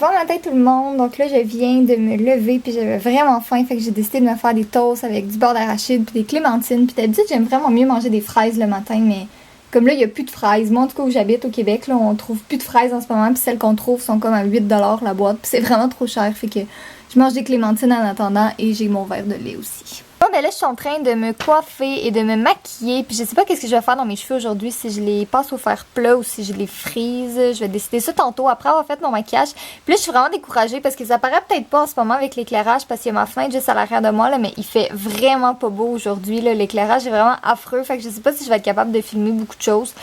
Bon matin tout le monde, donc là je viens de me lever puis j'avais vraiment faim, fait que j'ai décidé de me faire des toasts avec du beurre d'arachide puis des clémentines, puis d'habitude j'aime vraiment mieux manger des fraises le matin, mais comme là il y a plus de fraises, moi en tout cas où j'habite au Québec, là on trouve plus de fraises en ce moment, puis celles qu'on trouve sont comme à 8$ la boîte, puis c'est vraiment trop cher, fait que je mange des clémentines en attendant et j'ai mon verre de lait aussi. Bon ben là je suis en train de me coiffer et de me maquiller, puis je sais pas qu'est-ce que je vais faire dans mes cheveux aujourd'hui, si je les passe au fer plat ou si je les frise, je vais décider ça tantôt après avoir fait mon maquillage. Puis là je suis vraiment découragée parce que ça paraît peut-être pas en ce moment avec l'éclairage parce qu'il y a ma fenêtre juste à l'arrière de moi là, mais il fait vraiment pas beau aujourd'hui là, l'éclairage est vraiment affreux, fait que je sais pas si je vais être capable de filmer beaucoup de choses.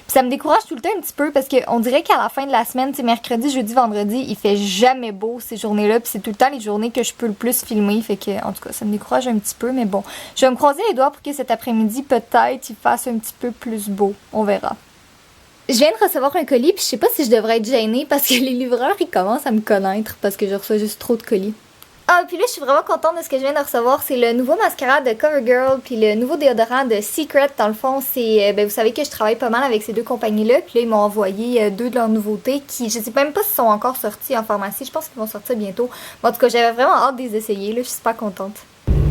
Puis ça me décourage tout le temps un petit peu parce qu'on dirait qu'à la fin de la semaine, tu sais, mercredi, jeudi, vendredi, il fait jamais beau ces journées-là. Puis c'est tout le temps les journées que je peux le plus filmer. Fait que, en tout cas, ça me décourage un petit peu. Mais bon, je vais me croiser les doigts pour que cet après-midi, peut-être, il fasse un petit peu plus beau. On verra. Je viens de recevoir un colis, puis je sais pas si je devrais être gênée parce que les livreurs, ils commencent à me connaître parce que je reçois juste trop de colis. Ah, puis là, je suis vraiment contente de ce que je viens de recevoir. C'est le nouveau mascara de CoverGirl, puis le nouveau déodorant de Secret. Dans le fond, c'est, vous savez que je travaille pas mal avec ces deux compagnies-là. Puis là, ils m'ont envoyé deux de leurs nouveautés qui, je sais même pas s'ils sont encore sortis en pharmacie. Je pense qu'ils vont sortir bientôt. Mais en tout cas, j'avais vraiment hâte de les essayer. Là, je suis super contente.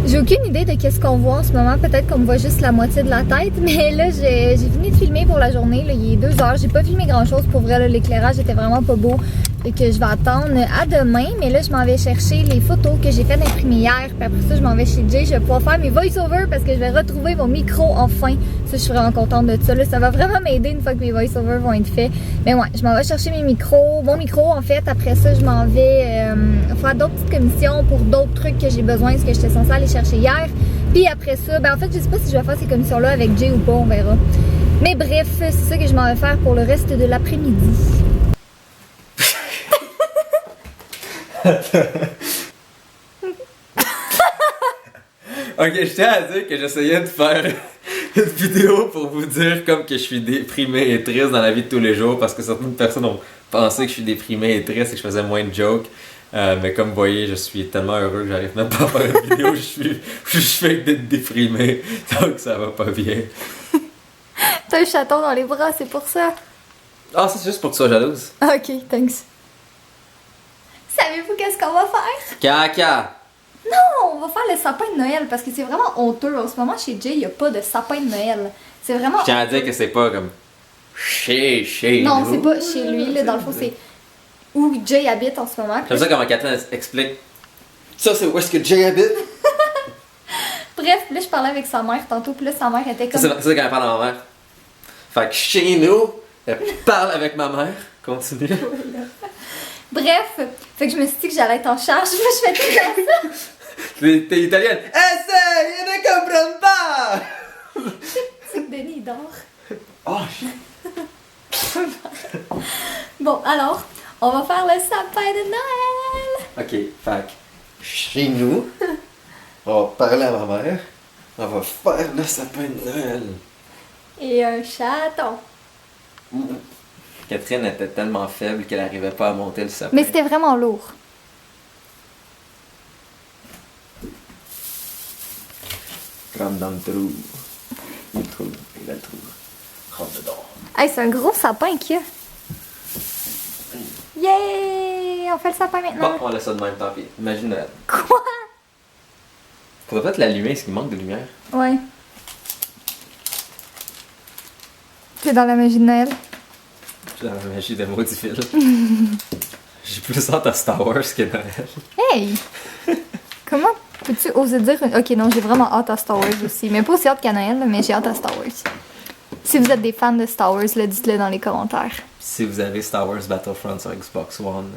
J'ai aucune idée de qu'est-ce qu'on voit en ce moment. Peut-être qu'on me voit juste la moitié de la tête. Mais là, j'ai fini de filmer pour la journée. Là, il est 2h. J'ai pas filmé grand-chose. Pour vrai, l'éclairage était vraiment pas beau. Et que je vais attendre à demain. Mais là, je m'en vais chercher les photos que j'ai fait d'imprimer hier. Puis après ça, je m'en vais chez Jay. Je vais pouvoir faire mes voice-overs parce que je vais retrouver mon micro enfin. Ça, je suis vraiment contente de ça. Là, ça va vraiment m'aider une fois que mes voice-overs vont être faits. Mais ouais, je m'en vais chercher mes micros. Mon micro, en fait. Après ça, je m'en vais faire d'autres petites commissions pour d'autres trucs que j'ai besoin. Ce que j'étais censée aller chercher hier. Puis après ça, ben en fait, je sais pas si je vais faire ces commissions-là avec Jay ou pas. On verra. Mais bref, c'est ça que je m'en vais faire pour le reste de l'après-midi. Ok, je tiens à dire que j'essayais de faire une vidéo pour vous dire comme que je suis déprimé et triste dans la vie de tous les jours parce que certaines personnes ont pensé que je suis déprimé et triste et que je faisais moins de jokes. Mais comme vous voyez, je suis tellement heureux que j'arrive même pas à faire une vidéo. Je fais que d'être déprimé, donc ça va pas bien. T'as un chaton dans les bras, c'est pour ça. Ah, c'est juste pour que tu sois jalouse. Ok, thanks. Savez-vous qu'est-ce qu'on va faire? Caca! Non, on va faire le sapin de Noël parce que c'est vraiment honteux. En ce moment, chez Jay, il n'y a pas de sapin de Noël. C'est vraiment. Je tiens à dire que c'est pas comme chez non, nous. c'est pas chez lui. Là, dans le fond, c'est où Jay habite en ce moment. Comme ça, comment Catherine explique. Ça, c'est où est-ce que Jay habite? Bref, là, je parlais avec sa mère tantôt. Puis là, sa mère était comme. Ça, c'est quand elle parle à ma mère. Fait que chez nous, elle parle avec ma mère. Continue. Bref, fait que je me suis dit que j'allais être en charge. Moi, je fais tout comme ça. T'es italienne. Essaye de comprendre pas! C'est que Denis, il dort. Oh, Bon, alors, on va faire le sapin de Noël. ok, fait que chez nous, on va parler à ma mère. On va faire le sapin de Noël. Et un chaton. Catherine était tellement faible qu'elle n'arrivait pas à monter le sapin. Mais c'était vraiment lourd. Rentre dans le trou. Le trou. Et le trou. Rentre dedans. Hey, c'est un gros sapin qu'il y a. Yeah! On fait le sapin maintenant. Bon, on laisse ça de même, tant pis. Imagine Noël. Quoi? Faudrait peut-être l'allumer, est-ce qu'il manque de lumière? Ouais. C'est dans la magie de Noël. Je suis dans la magie de maudit fil. J'ai plus hâte à Star Wars que Noël. Hey! Comment peux-tu oser dire... Ok, non, j'ai vraiment hâte à Star Wars aussi. Mais pas aussi hâte qu'à Noël, mais j'ai hâte à Star Wars. Si vous êtes des fans de Star Wars, dites-le dans les commentaires. Si vous avez Star Wars Battlefront sur Xbox One,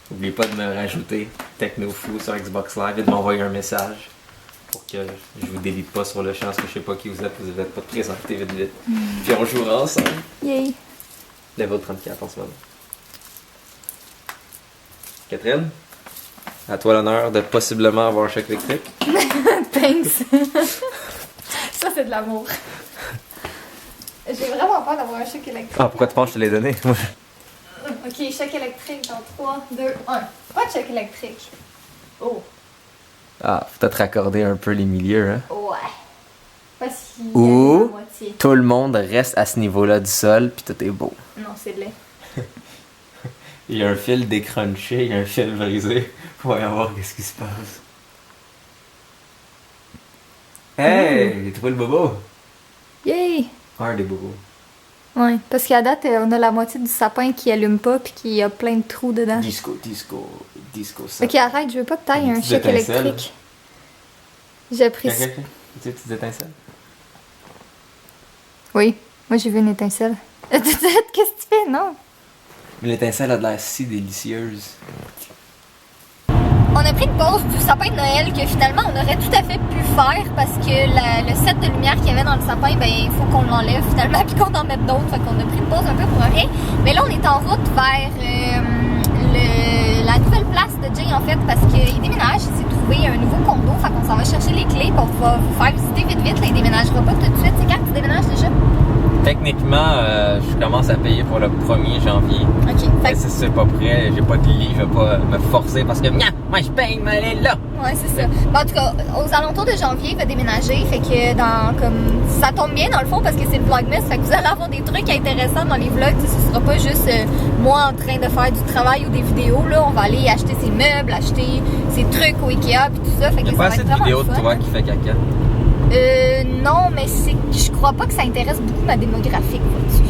n'oubliez pas de me rajouter TechnoFou sur Xbox Live et de m'envoyer un message pour que je vous délite pas sur le champ parce que je sais pas qui vous êtes pas de présenter vite vite. Puis on jouera ensemble. Yay! Level 34 en ce moment. Catherine, à toi l'honneur de possiblement avoir un chèque électrique. Thanks! Ça, c'est de l'amour. J'ai vraiment peur d'avoir un chèque électrique. Ah, pourquoi tu penses que je te l'ai donné? Ok, chèque électrique dans 3, 2, 1. Pas de chèque électrique. Oh. Ah, faut peut-être raccorder un peu les milieux, hein? Ouais. Pas si Ou la moitié. tout le monde reste à ce niveau-là du sol, puis tout est beau. Non, c'est laid. Il y a un fil décrunché, il y a un fil brisé. Voyons voir qu'est-ce qui se passe. Hey! J'ai trouvé le bobo! Yay! Un des bobos. Ouais, parce qu'à date, on a la moitié du sapin qui allume pas puis qui a plein de trous dedans. Disco, ça. Ok, arrête, je veux pas que t'ailles un choc électrique. J'apprécie. Tu sais, petites étincelles? Oui, moi j'ai vu une étincelle. Qu'est-ce que tu fais, non? Mais l'étincelle a de l'air si délicieuse. On a pris une pause du sapin de Noël que finalement on aurait tout à fait pu faire parce que le set de lumière qu'il y avait dans le sapin, ben il faut qu'on l'enlève finalement puis qu'on en mette d'autres. Fait qu'on a pris une pause un peu pour rien. Mais là on est en route vers la nouvelle place de Jay en fait parce qu'il déménage, il s'est trouvé un nouveau condo. Fait qu'on s'en va chercher les clés pour pouvoir vous faire visiter vite. Là, il déménagera pas tout de suite. C'est quand tu déménages déjà? Techniquement, je commence à payer pour le 1er janvier. Ok. Mais si c'est pas prêt, j'ai pas de lit, je vais pas me forcer parce que moi je paye mais elle est là. Ouais, c'est ça. Ben, en tout cas, aux alentours de janvier, il va déménager. Fait que ça tombe bien dans le fond parce que c'est le Vlogmas. Fait que vous allez avoir des trucs intéressants dans les vlogs. T'sais, ce sera pas juste moi en train de faire du travail ou des vidéos. Là, on va aller acheter ses meubles, acheter ses trucs au Ikea puis tout ça. Fait que il y a ça pas va assez être de vraiment vidéos de fun. toi qui fait caca. Non, mais je crois pas que ça intéresse beaucoup ma démographique, vois-tu.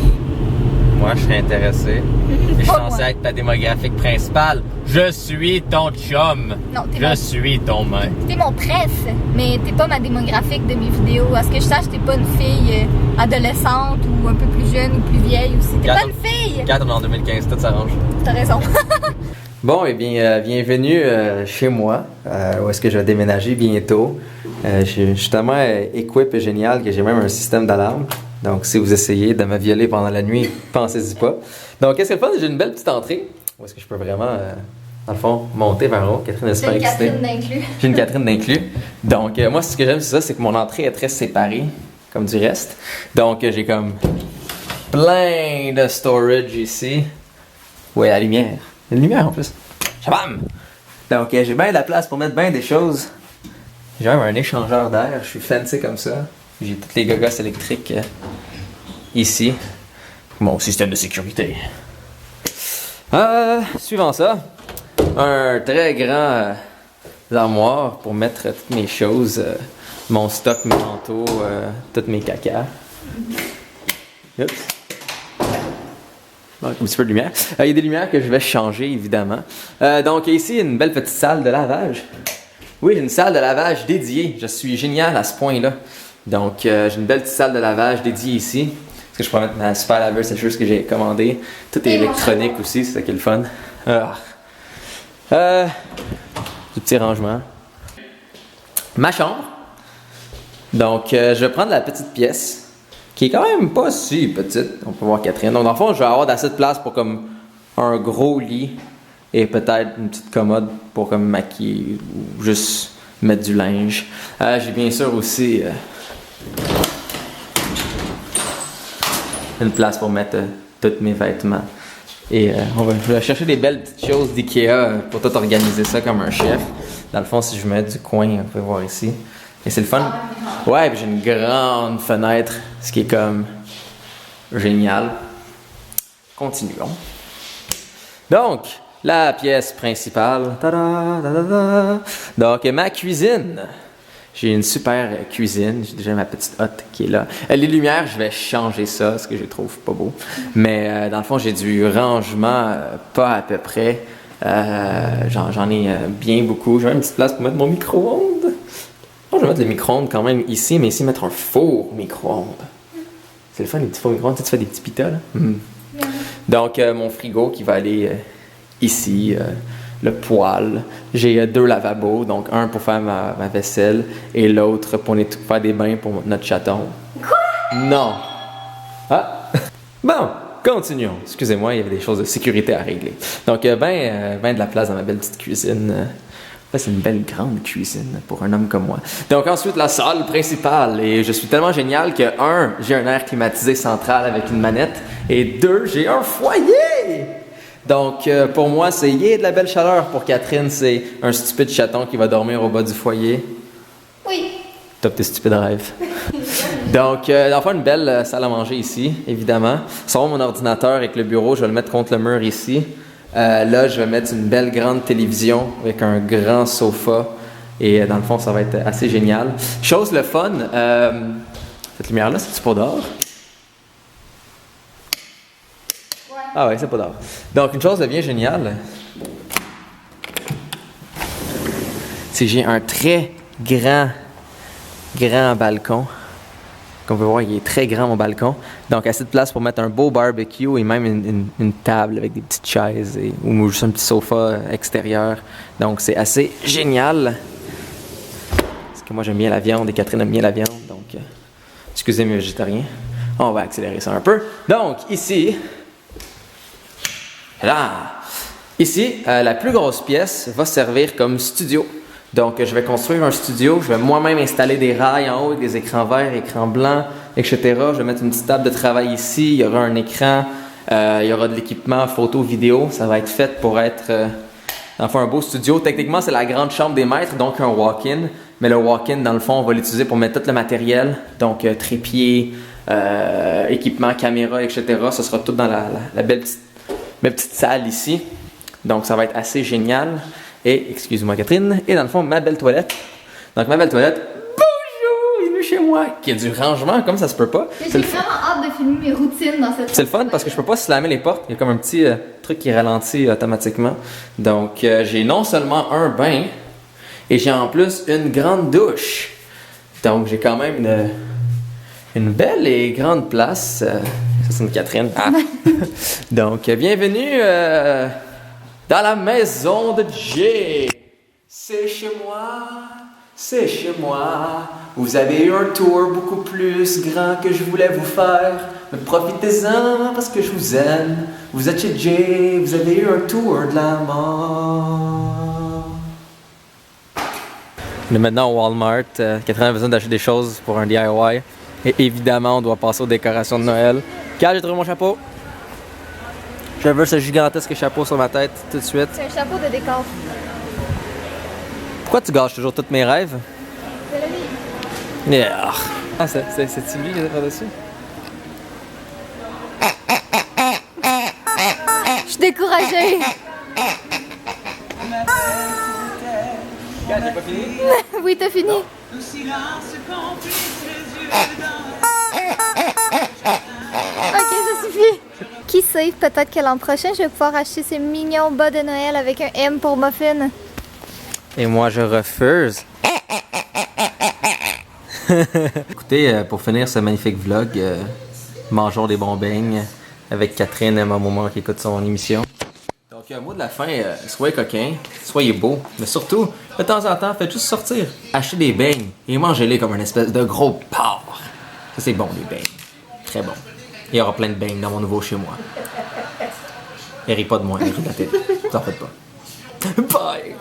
Moi, je serais intéressé. Et je suis Pas censé moi. être ta démographique principale. Je suis ton chum. Non, Je suis ton mec. T'es mon préf, mais t'es pas ma démographique de mes vidéos. À ce que je sache, t'es pas une fille adolescente ou un peu plus jeune ou plus vieille aussi. T'es pas une fille! 4 en 2015, tout s'arrange. T'as raison. Bon, eh bien, bienvenue chez moi, où est-ce que je vais déménager bientôt. Je suis tellement équipé et génial que j'ai même un système d'alarme. Donc, si vous essayez de me violer pendant la nuit, pensez-y pas. Donc, qu'est-ce que le fun? J'ai une belle petite entrée. Où est-ce que je peux vraiment, dans le fond, monter vers haut? Catherine est super excitée. Catherine d'inclus. J'ai une Catherine d'inclus. Donc, moi, ce que j'aime, c'est ça, c'est que mon entrée est très séparée, comme du reste. Donc, j'ai comme plein de storage ici. Ouais, la lumière. Il y a une lumière en plus. Shabam! Donc, j'ai bien de la place pour mettre bien des choses. J'ai même un échangeur d'air. Je suis fancy comme ça. J'ai toutes les gogos électriques ici. Mon système de sécurité. Suivant ça, un très grand armoire pour mettre toutes mes choses. Mon stock, mes manteaux, toutes mes cacas. Oups. Un petit peu de lumière. Il y a des lumières que je vais changer, évidemment. Donc, ici, une belle petite salle de lavage. Oui, j'ai une salle de lavage dédiée. Je suis génial à ce point-là. Donc, j'ai une belle petite salle de lavage dédiée ici. Est-ce que je peux mettre ma super laveuse sécheuse que j'ai commandée? Tout est électronique aussi, c'est ça qui est le fun. Du petit rangement. Ma chambre. Donc, je vais prendre la petite pièce. Qui est quand même pas si petite. On peut voir Catherine. Donc, dans le fond, je vais avoir assez de place pour comme un gros lit et peut-être une petite commode pour comme maquiller ou juste mettre du linge. J'ai bien sûr aussi une place pour mettre tous mes vêtements. Et je vais chercher des belles petites choses d'IKEA pour tout organiser ça comme un chef. Dans le fond, si je mets du coin, vous pouvez voir ici. Et c'est le fun. Ouais, puis j'ai une grande fenêtre, ce qui est comme génial. Continuons. Donc, la pièce principale. Ta-da, ta-da-da. Donc, ma cuisine. J'ai une super cuisine. J'ai déjà ma petite hotte qui est là. Les lumières, je vais changer ça, parce que je les trouve pas beau. Mais dans le fond, j'ai du rangement pas à peu près. J'en ai bien beaucoup. J'ai même une petite place pour mettre mon micro-ondes. Je vais mettre le micro-ondes quand même ici, mais ici, mettre un four micro-ondes. C'est le fun, les petits fours micro-ondes. Tu fais des petits pitas, là? Mm. Donc, mon frigo qui va aller ici. Le poêle. J'ai 2 lavabos, donc un pour faire ma vaisselle et l'autre pour faire des bains pour notre chaton. Quoi? Non. Ah! Bon, continuons. Excusez-moi, il y avait des choses de sécurité à régler. Donc, ben de la place dans ma belle petite cuisine. C'est une belle grande cuisine pour un homme comme moi. Donc ensuite, la salle principale. Et je suis tellement génial que, 1, j'ai un air climatisé central avec une manette. Et 2, j'ai un foyer! Donc pour moi, c'est de la belle chaleur. Pour Catherine, c'est un stupide chaton qui va dormir au bas du foyer. Oui. Top tes stupides rêves. Donc, enfin, une belle salle à manger ici, évidemment. Sans mon ordinateur avec le bureau, je vais le mettre contre le mur ici. Là, je vais mettre une belle grande télévision avec un grand sofa. Et dans le fond, ça va être assez génial. Chose le fun, cette lumière-là, c'est-tu pour dehors? Ouais. Ah ouais, c'est pas dehors. Donc, une chose de bien géniale, c'est que j'ai un très grand balcon. Comme vous pouvez voir, il est très grand mon balcon. Donc, assez de place pour mettre un beau barbecue et même une table avec des petites chaises ou juste un petit sofa extérieur. Donc, c'est assez génial. Parce que moi, j'aime bien la viande et Catherine aime bien la viande. Donc, excusez mes végétariens. On va accélérer ça un peu. Donc, ici, la plus grosse pièce va servir comme studio. Donc, je vais construire un studio. Je vais moi-même installer des rails en haut avec des écrans verts, écrans blancs, etc. Je vais mettre une petite table de travail ici. Il y aura un écran. Il y aura de l'équipement photo, vidéo. Ça va être fait pour être, dans le fond, un beau studio. Techniquement, c'est la grande chambre des maîtres, donc un walk-in. Mais le walk-in, dans le fond, on va l'utiliser pour mettre tout le matériel. Donc, trépied, équipement, caméra, etc. Ce sera tout dans la belle petite salle ici. Donc, ça va être assez génial. Et, excuse-moi Catherine, et dans le fond, ma belle toilette. Donc, ma belle toilette, bonjour, bienvenue chez moi, qui a du rangement, comme ça se peut pas. J'ai vraiment hâte de filmer mes routines dans cette. C'est le fun parce que je peux pas slammer les portes. Il y a comme un petit truc qui ralentit automatiquement. Donc, j'ai non seulement un bain, et j'ai en plus une grande douche. Donc, j'ai quand même une belle et grande place. Ça, c'est une Catherine. Ah. Donc, bienvenue dans la maison de Jay. C'est chez moi. Vous avez eu un tour beaucoup plus grand que je voulais vous faire. Mais profitez-en parce que je vous aime. Vous êtes chez Jay, vous avez eu un tour de la mort. On est maintenant au Walmart. Catherine a besoin d'acheter des choses pour un DIY. Et évidemment, on doit passer aux décorations de Noël. Car j'ai trouvé mon chapeau. Je veux ce gigantesque chapeau sur ma tête tout de suite. C'est un chapeau de décor. Pourquoi tu gâches toujours tous mes rêves? C'est la vie. Yeah. Ah, c'est lui qui est par-dessus? Je suis découragée. J'ai pas fini? Oui, t'as fini. Ok, ça suffit. Qui sait, peut-être que l'an prochain, je vais pouvoir acheter ces mignons bas de Noël avec un M pour muffin. Et moi, je refuse. Écoutez, pour finir ce magnifique vlog, mangeons des bons beignes avec Catherine et ma maman qui écoute son émission. Donc, mot de la fin, soyez coquins, soyez beaux, mais surtout, de temps en temps, faites juste sortir, achetez des beignes et mangez-les comme une espèce de gros porc. Ça, c'est bon, les beignes. Très bon. Il y aura plein de beignes dans mon nouveau chez moi. Et ris pas de moi, ris de la télé. T'en faites pas. Bye!